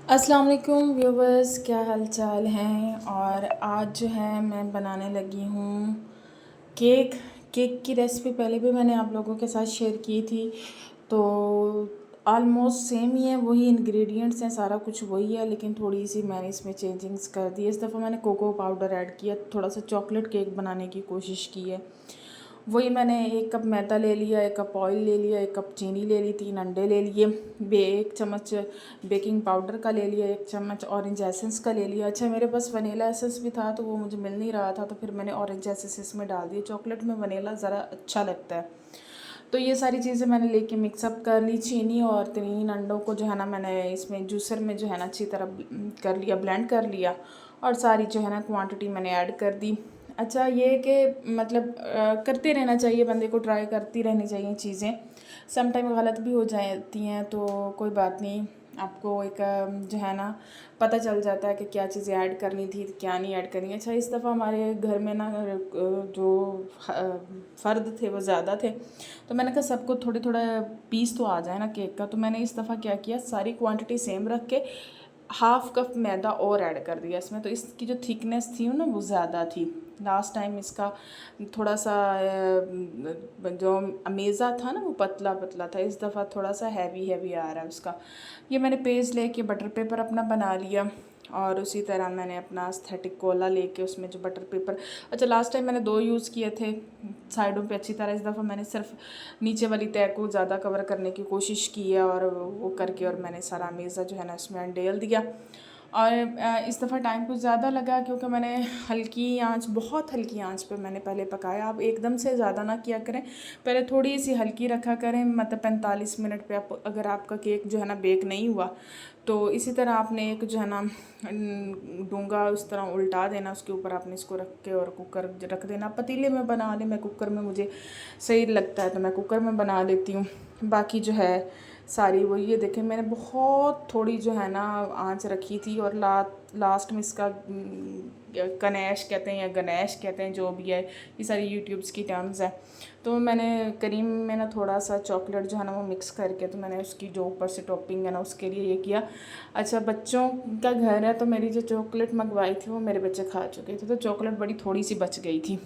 अस्सलाम वालेकुम व्यूवर्स, क्या हाल चाल हैं। और आज जो है मैं बनाने लगी हूँ केक। केक की रेसिपी पहले भी मैंने आप लोगों के साथ शेयर की थी, तो ऑलमोस्ट सेम ही है, वही इंग्रेडिएंट्स हैं, सारा कुछ वही है, लेकिन थोड़ी सी मैंने इसमें चेंजिंग्स कर दी। इस दफ़ा मैंने कोको पाउडर ऐड किया, थोड़ा सा चॉकलेट केक बनाने की कोशिश की है। वही मैंने 1 कप मैदा ले लिया, 1 कप ऑयल ले लिया, 1 कप चीनी ले ली, 3 अंडे ले लिए, 1 चम्मच बेकिंग पाउडर का ले लिया, 1 चम्मच ऑरेंज एसेंस का ले लिया। अच्छा, मेरे पास वनीला एसेंस भी था तो वो मुझे मिल नहीं रहा था, तो फिर मैंने ऑरेंज एसेंस इसमें डाल दिया। चॉकलेट में वनीला ज़रा अच्छा लगता है। तो ये सारी चीज़ें मैंने लेके मिक्सअप कर ली। चीनी और 3 अंडों को जो है ना मैंने इसमें जूसर में जो है ना अच्छी तरह कर लिया, ब्लेंड कर लिया, और सारी जो है ना क्वांटिटी मैंने ऐड कर दी। अच्छा, ये कि मतलब करते रहना चाहिए बंदे को, ट्राई करती रहनी चाहिए चीज़ें। सम टाइम गलत भी हो जाती हैं तो कोई बात नहीं, आपको एक जो है ना पता चल जाता है कि क्या चीज़ें ऐड करनी थी, क्या नहीं ऐड करनी। अच्छा, इस दफ़ा हमारे घर में ना जो फ़र्द थे वो ज़्यादा थे, तो मैंने कहा सबको थोड़ी थोड़ा पीस तो आ जाए ना केक का। तो मैंने इस दफ़ा क्या किया, सारी क्वांटिटी सेम रख के 1/2 कप मैदा और ऐड कर दिया इसमें, तो इसकी जो थिकनेस थी ना वो ज़्यादा थी। लास्ट टाइम इसका थोड़ा सा जो अमेज़ा था ना वो पतला पतला था, इस दफ़ा थोड़ा सा हैवी हैवी आ रहा है उसका। ये मैंने पेज लेके बटर पेपर अपना बना लिया, और उसी तरह मैंने अपना एस्थेटिक कोला लेके उसमें जो बटर पेपर, अच्छा लास्ट टाइम मैंने 2 यूज़ किए थे साइडों पे अच्छी तरह। इस दफ़ा मैंने सिर्फ नीचे वाली तह को ज़्यादा कवर करने की कोशिश की है, और वो करके और मैंने सारा मेज़ा जो है ना उसमें डेल दिया। और इस दफ़ा टाइम कुछ ज़्यादा लगा क्योंकि मैंने हल्की आंच, बहुत हल्की आंच पे मैंने पहले पकाया। आप एकदम से ज़्यादा ना किया करें, पहले थोड़ी सी हल्की रखा करें, मतलब 45 मिनट पे आप, अगर आपका केक जो है ना बेक नहीं हुआ तो इसी तरह आपने एक जो है ना डूंगा उस तरह उल्टा देना, उसके ऊपर आपने इसको रख के और कुकर रख देना। पतीले में बना लें, मैं कुकर में मुझे सही लगता है तो मैं कुकर में बना लेती हूँ। बाकी जो है सारी वो, ये देखें मैंने बहुत थोड़ी जो है ना आंच रखी थी, और लास्ट में इसका गणेश कहते हैं या गणेश कहते हैं, जो भी है, ये सारी यूट्यूब्स की टर्म्स है। तो मैंने करीम में ना थोड़ा सा चॉकलेट जो है ना वो मिक्स करके, तो मैंने उसकी जो ऊपर से टॉपिंग है ना उसके लिए ये किया। अच्छा, बच्चों का घर है तो मेरी जो चॉकलेट मंगवाई थी वो मेरे बच्चे खा चुके थे, तो चॉकलेट बड़ी थोड़ी सी बच गई थी।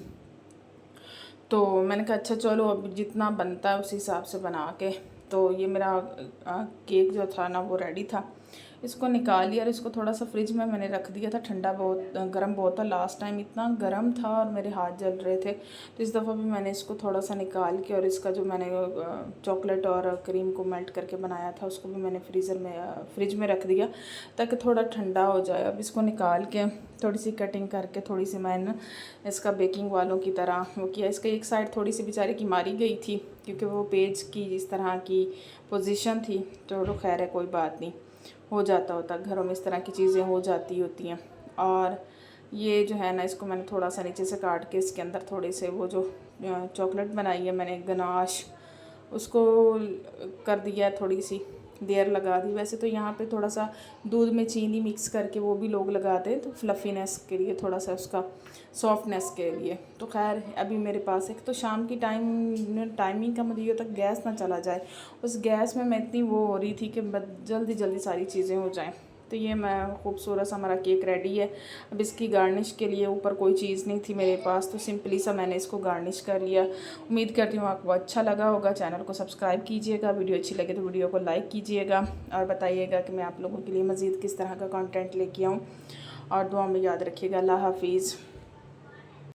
तो मैंने कहा अच्छा चलो अब जितना बनता है उस हिसाब से बना के। तो ये मेरा केक जो था ना वो रेडी था। इसको निकाल लिया और इसको थोड़ा सा फ्रिज में मैंने रख दिया था। ठंडा बहुत, गर्म बहुत था, लास्ट टाइम इतना गर्म था और मेरे हाथ जल रहे थे। तो इस दफ़ा भी मैंने इसको थोड़ा सा निकाल के, और इसका जो मैंने चॉकलेट और क्रीम को मेल्ट करके बनाया था उसको भी मैंने फ्रिज में रख दिया ताकि थोड़ा ठंडा हो जाए। अब इसको निकाल के थोड़ी सी कटिंग करके, थोड़ी सी मैंने इसका बेकिंग वालों की तरह वो किया। इसका एक साइड थोड़ी सी बेचारी की मारी गई थी क्योंकि वो पेज की इस तरह की पोजीशन थी, तो खैर है कोई बात नहीं, हो जाता होता, घरों में इस तरह की चीज़ें हो जाती होती हैं। और ये जो है ना इसको मैंने थोड़ा सा नीचे से काट के इसके अंदर थोड़े से वो जो चॉकलेट बनाई है मैंने गनाश, उसको कर दिया है, थोड़ी सी देर लगा दी। वैसे तो यहाँ पे थोड़ा सा दूध में चीनी मिक्स करके वो भी लोग लगाते हैं, तो फ्लफ़ीनेस के लिए, थोड़ा सा उसका सॉफ्टनेस के लिए। तो खैर अभी मेरे पास एक तो शाम की टाइमिंग का मुझे ये तक गैस ना चला जाए, उस गैस में मैं इतनी वो हो रही थी कि जल्दी जल्दी सारी चीज़ें हो जाएँ। तो ये मैं खूबसूरत सा हमारा केक रेडी है। अब इसकी गार्निश के लिए ऊपर कोई चीज़ नहीं थी मेरे पास, तो सिंपली सा मैंने इसको गार्निश कर लिया। उम्मीद करती हूँ आपको अच्छा लगा होगा। चैनल को सब्सक्राइब कीजिएगा, वीडियो अच्छी लगे तो वीडियो को लाइक कीजिएगा, और बताइएगा कि मैं आप लोगों के लिए मज़ीद किस तरह का कंटेंट लेके आऊँ। और दुआ में याद रखिएगा। अल्लाह हाफिज़।